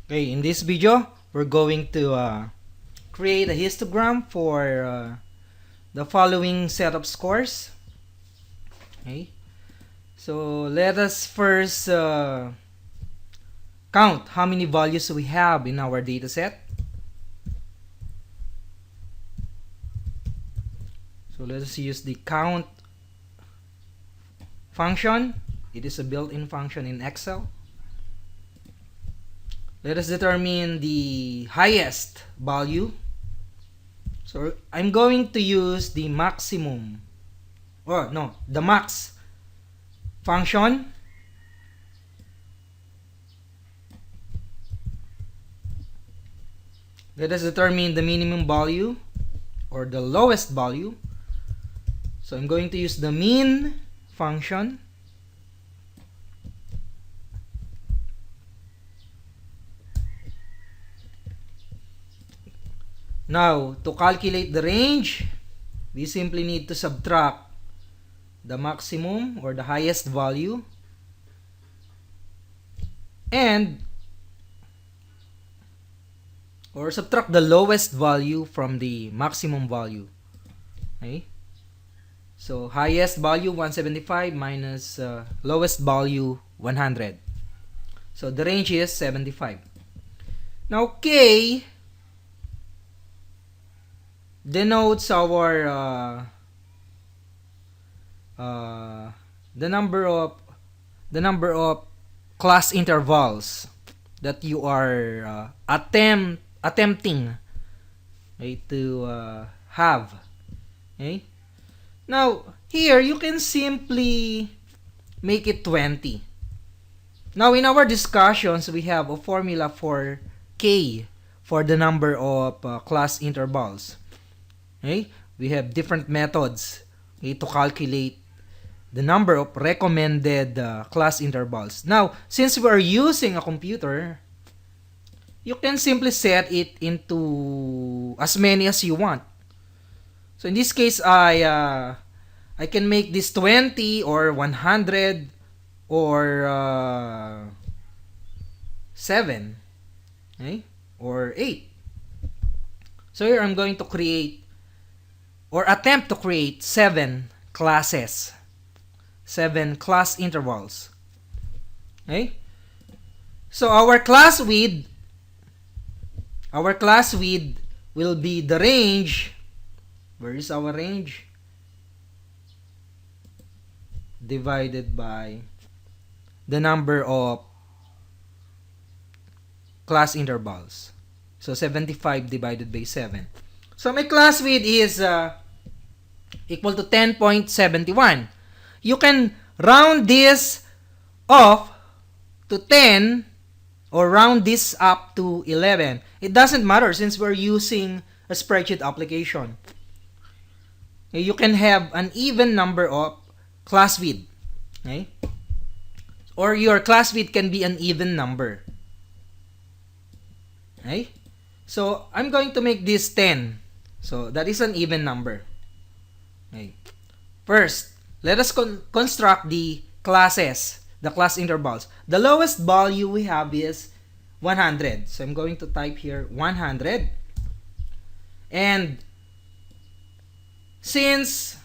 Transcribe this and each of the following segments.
Okay, in this video, we're going to create a histogram for the following set of scores. Okay, so let us first count how many values we have in our data set. So let us use the count function. It is a built-in function in Excel. Let us determine the highest value. So I'm going to use the maximum, or no, the max function. Let us determine the minimum value or the lowest value. So I'm going to use the min function. Now, to calculate the range, we simply need to subtract the maximum or the highest value and or subtract the lowest value from the maximum value. Okay? So, highest value 175 minus lowest value 100. So, the range is 75. Now, K denotes our the number of class intervals that you are attempting, okay, to have. Okay. Now here you can simply make it 20. Now in our discussions we have a formula for K for the number of class intervals. Okay? We have different methods, okay, to calculate the number of recommended class intervals. Now, since we are using a computer, you can simply set it into as many as you want. So in this case, I can make this 20 or 100 or 7, okay, or 8. So here I'm going to create or attempt to create 7 classes, 7 class intervals. Okay? So our class width will be the range. Where is our range? Divided by the number of class intervals. So 75 divided by 7. So my class width is equal to 10.71. You can round this off to 10 or round this up to 11. It doesn't matter since we're using a spreadsheet application. You can have an even number of class width. Okay? Or your class width can be an even number. Okay? So I'm going to make this 10. So that is an even number. Okay. First, let us construct the classes, the class intervals. The lowest value we have is 100. So I'm going to type here 100. And since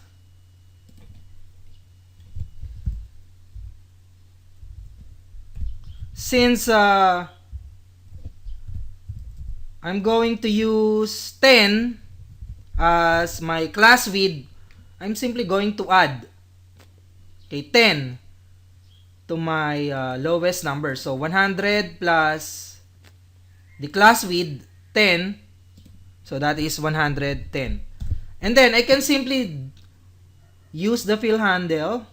I'm going to use 10 as my class width, I'm simply going to add, okay, 10 to my lowest number. So 100 plus the class width 10, so that is 110. And then I can simply use the fill handle.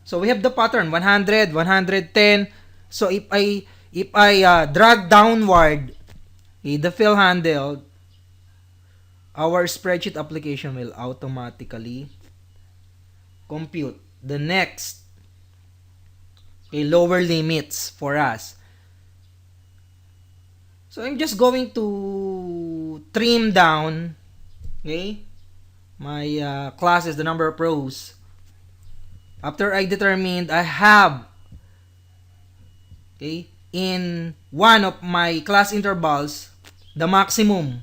So we have the pattern 100, 110. So if I drag downward, okay, the fill handle, our spreadsheet application will automatically compute the next, okay, lower limits for us. So I'm just going to trim down, okay, my classes, the number of rows. After I determined I have, okay, in one of my class intervals the maximum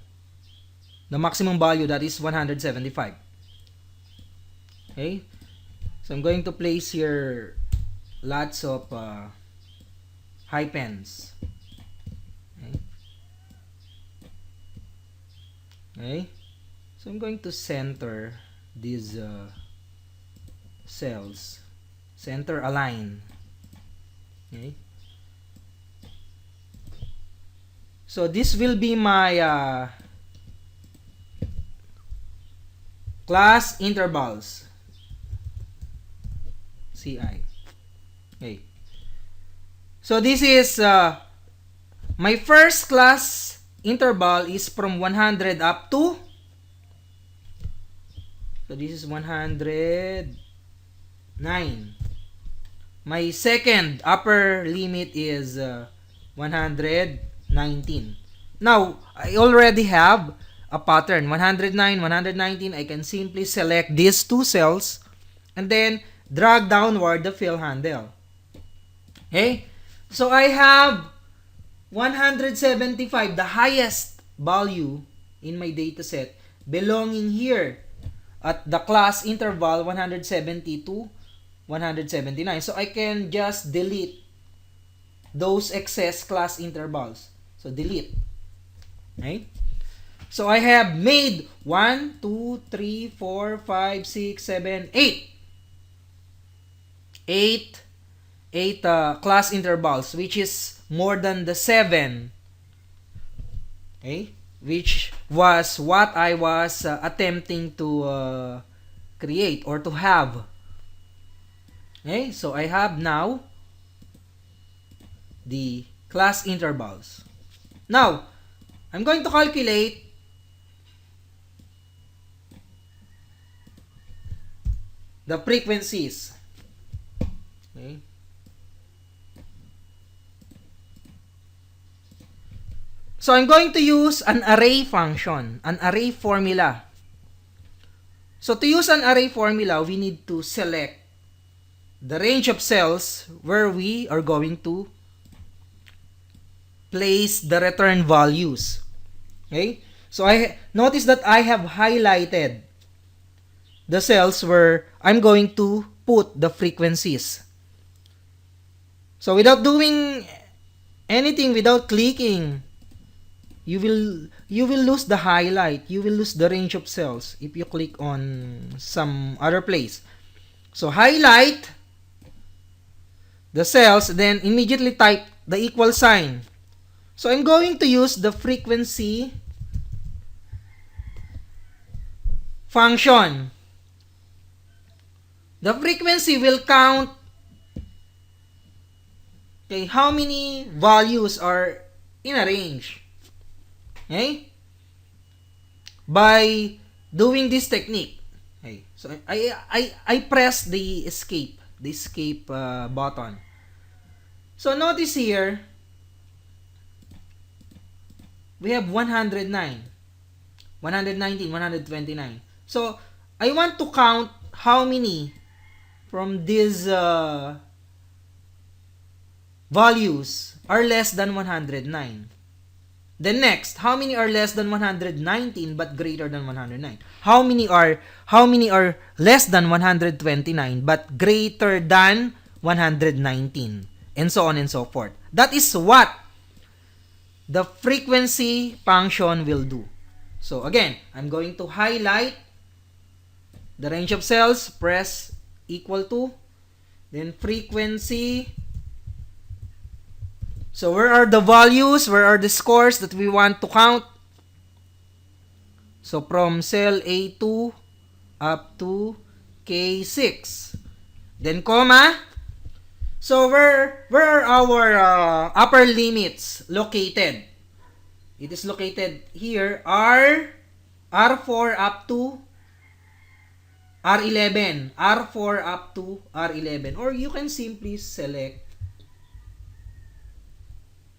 value, that is 175. Okay, so I'm going to place here lots of hyphens. Okay. Okay, so I'm going to center these cells, center align. Okay, so this will be my class intervals, CI. Okay, so this is my first class interval is from 100 up to, so this is 109. My second upper limit is 119. Now, I already have a pattern. 109, 119, I can simply select these two cells and then drag downward the fill handle. Okay? So, I have 175, the highest value in my dataset, belonging here at the class interval 170 to 179. So, I can just delete those excess class intervals. So, delete. Okay? So, I have made 1, 2, 3, 4, 5, 6, 7, 8. 8 class intervals, which is more than the 7. Okay? Which was what I was attempting to create or to have. Okay? So, I have now the class intervals. Now, I'm going to calculate the frequencies. Okay? So, I'm going to use an array function, an array formula. So, to use an array formula, we need to select the range of cells where we are going to place the return values. Okay? So, I notice that I have highlighted the cells where I'm going to put the frequencies. So, without doing anything, without clicking, you will lose the highlight. You will lose the range of cells if you click on some other place. So, highlight the cells, then immediately type the equal sign. So, I'm going to use the frequency function. The frequency will count how many values are in a range. Okay? By doing this technique. Okay. So, I press the escape button. So, notice here, we have 109, 119, 129. So, I want to count how many from these values are less than 109. Then next, how many are less than 119 but greater than 109? How many are less than 129 but greater than 119? And so on and so forth. That is what the frequency function will do. So again, I'm going to highlight the range of cells, press equal to, then frequency. So where are the values? Where are the scores that we want to count? So from cell A2 up to K6. Then comma. So where are our upper limits located? It is located here, R4 up to R11. R4 up to R11. Or you can simply select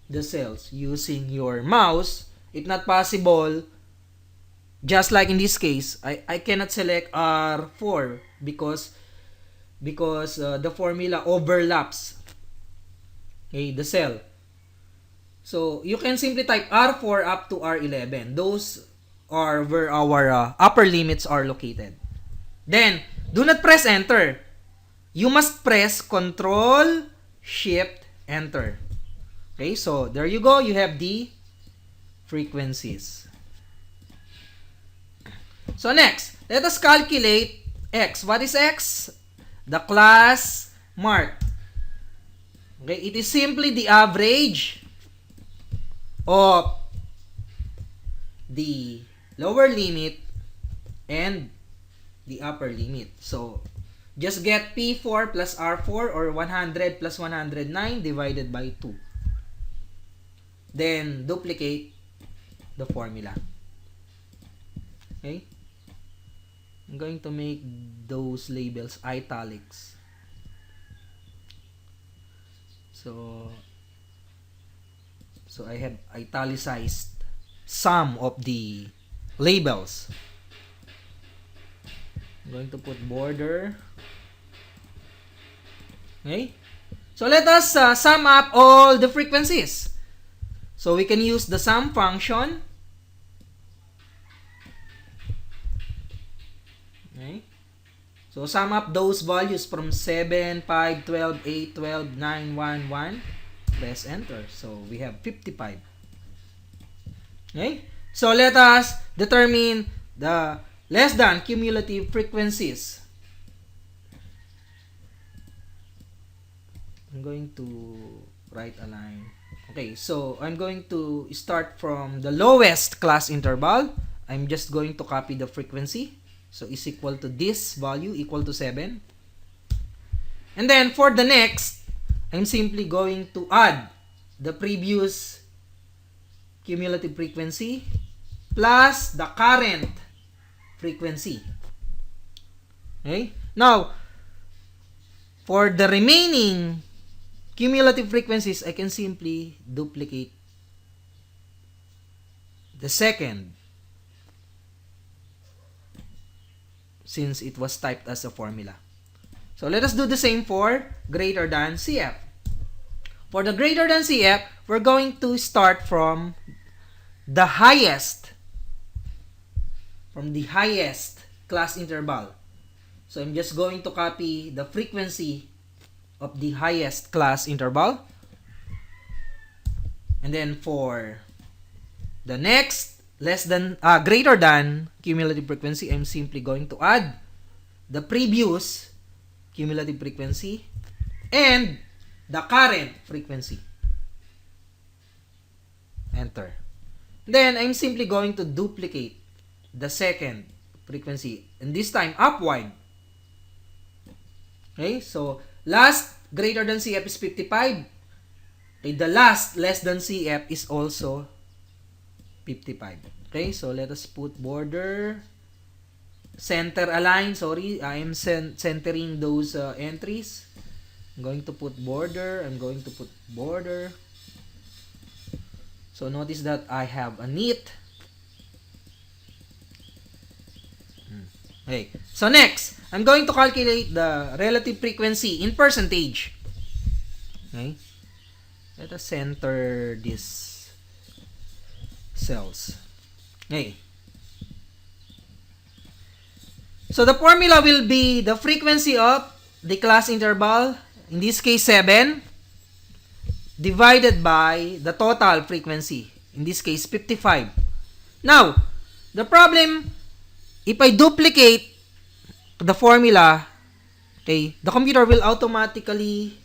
the cells using your mouse. If not possible, just like in this case, I cannot select R4 because the formula overlaps the cell. So, you can simply type R4 up to R11. Those are where our upper limits are located. Then, do not press enter. You must press Control, Shift, Enter. Okay, so there you go. You have the frequencies. So next, let us calculate X. What is X? The class mark. Okay, it is simply the average of the lower limit and the upper limit. So, just get P4 plus R4 or 100 plus 109 divided by 2. Then, duplicate the formula. Okay? I'm going to make those labels italics. So I have italicized some of the labels. I'm going to put border. Okay? So let us sum up all the frequencies. So we can use the sum function. Okay? So sum up those values from 7, 5, 12, 8, 12, 9, 1, 1. Press enter. So we have 55. Okay? So let us determine the less than cumulative frequencies. I'm going to write a line. Okay, so I'm going to start from the lowest class interval. I'm just going to copy the frequency. So is equal to this value equal to 7. And then for the next, I'm simply going to add the previous cumulative frequency plus the current frequency. Okay? Now, for the remaining cumulative frequencies, I can simply duplicate the second since it was typed as a formula. So let us do the same for greater than CF. For the greater than CF, we're going to start from the highest class interval. So I'm just going to copy the frequency of the highest class interval. And then for the next greater than cumulative frequency, I'm simply going to add the previous cumulative frequency and the current frequency. Enter. Then I'm simply going to duplicate the second frequency, and this time upward. Okay, so last greater than CF is 55. Okay, the last less than CF is also 55. Okay, so let us put border, center align. Sorry, I am centering those entries. I'm going to put border. I'm going to put border. So notice that I have a neat. Okay. So next, I'm going to calculate the relative frequency in percentage. Okay. Let us center these cells. Okay. So the formula will be the frequency of the class interval, in this case 7, divided by the total frequency, in this case 55. Now, the problem, if I duplicate the formula, okay, the computer will automatically,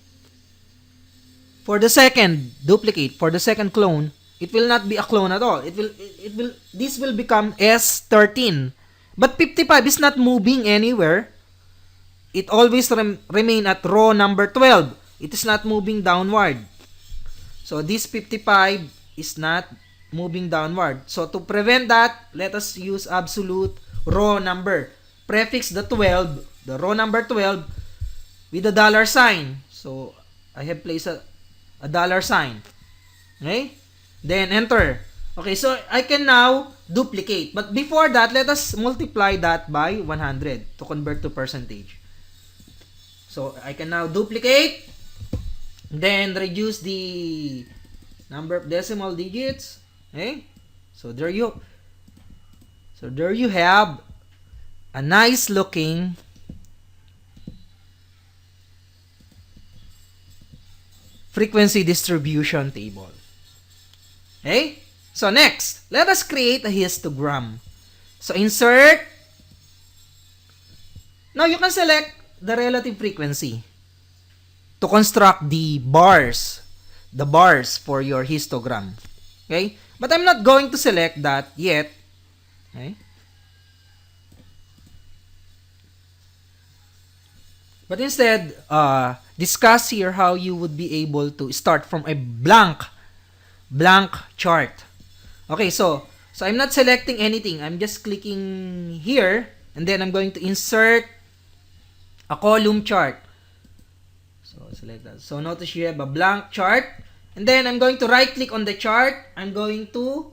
for the second duplicate, for the second clone, it will not be a clone at all. This will become S13. But 55 is not moving anywhere. It always remain at row number 12. It is not moving downward. So this 55 is not moving downward. So to prevent that, let us use absolute row number. Prefix the 12, the row number 12, with a dollar sign. So I have placed a dollar sign. Okay? Then enter. Okay, so I can now duplicate. But before that, let us multiply that by 100 to convert to percentage. So I can now duplicate, then reduce the number of decimal digits. Okay? So there you have a nice looking frequency distribution table. Okay? So next, let us create a histogram. So insert. Now you can select the relative frequency to construct the bars for your histogram. Okay? But I'm not going to select that yet. Okay? But instead, discuss here how you would be able to start from a blank chart. Okay, so I'm not selecting anything. I'm just clicking here, and then I'm going to insert a column chart. So select that. So notice you have a blank chart, and then I'm going to right click on the chart. I'm going to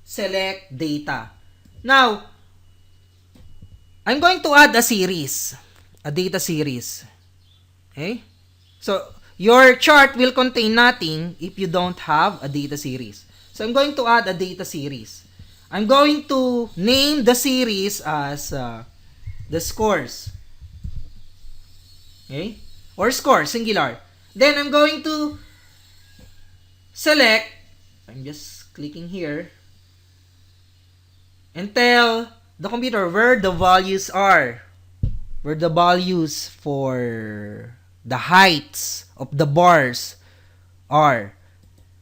select data. Now, I'm going to add a series, a data series. Okay? So your chart will contain nothing if you don't have a data series. So I'm going to add a data series. I'm going to name the series as the scores. Okay? Or score, singular. Then I'm going to select, I'm just clicking here, and tell the computer where the values are. Where the values for the heights of the bars are.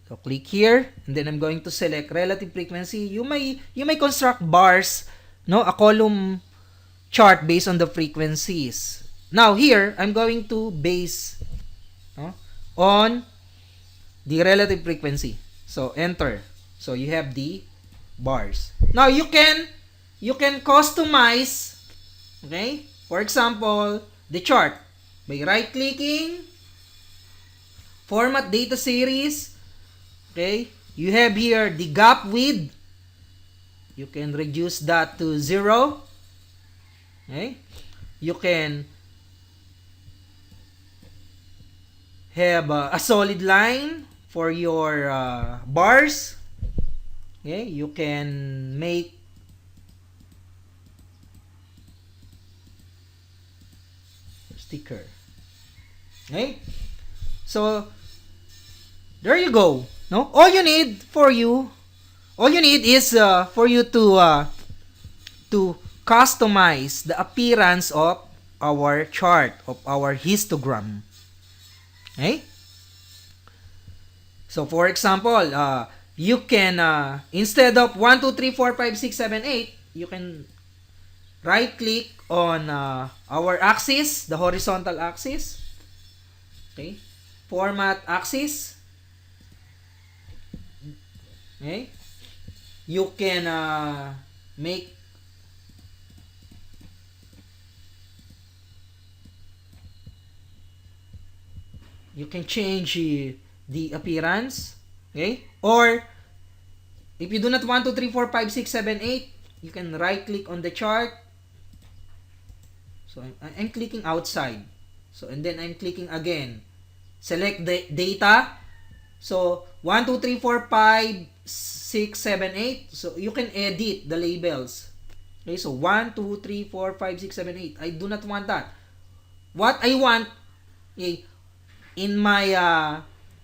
So click here, and then I'm going to select relative frequency. You may construct bars, no, a column chart based on the frequencies. Now here, I'm going to base on the relative frequency. So enter. So you have the bars. Now you can customize, okay? For example, the chart by right-clicking, format data series. Okay, you have here the gap width. You can reduce that to 0. Okay, you can have a solid line for your bars. Okay, you can make sticker. Okay, so there you go. No, all you need is for you to customize the appearance of our chart, of our histogram. Okay? So for example, you can instead of 1 2 3 4 5 6 7 8, you can right click on our axis, the horizontal axis. Okay? Format axis. Okay? You can make you can change the appearance. Okay? Or if you do not want 2 3 4 5 6 7 8, you can right click on the chart. So I'm clicking outside. So and then I'm clicking again. Select the data. So 1 2 3 4 5 6 7 8. So you can edit the labels. Okay, so 1 2 3 4 5 6 7 8. I do not want that. What I want, okay, in my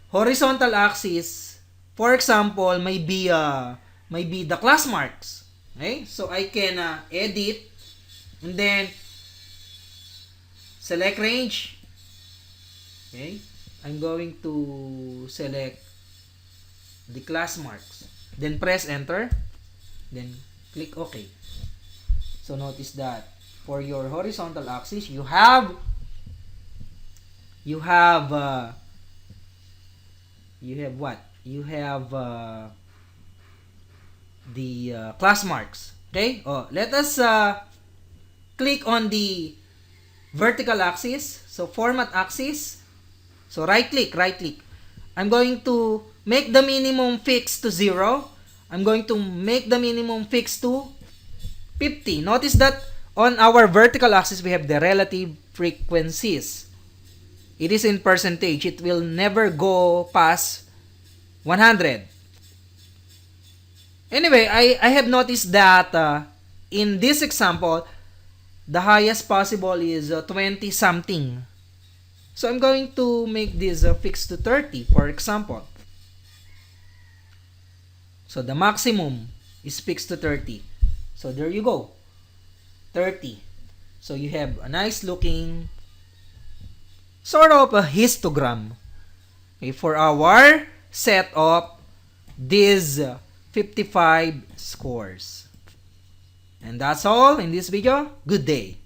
horizontal axis, for example, maybe the class marks. Okay? So I can edit and then select range. Okay? I'm going to select the class marks. Then press enter. Then click OK. So notice that for your horizontal axis, you have what? You have the class marks. Okay? Oh, let us click on the vertical axis. So format axis. So right click. I'm going to make the minimum fixed to 0. I'm going to make the minimum fixed to 50. Notice that on our vertical axis, we have the relative frequencies. It is in percentage. It will never go past 100. Anyway, I have noticed that in this example, the highest possible is 20 something. So I'm going to make this fixed to 30, for example. So the maximum is fixed to 30. So there you go. 30. So you have a nice looking sort of a histogram, okay, for our set of these 55 scores. And that's all in this video. Good day.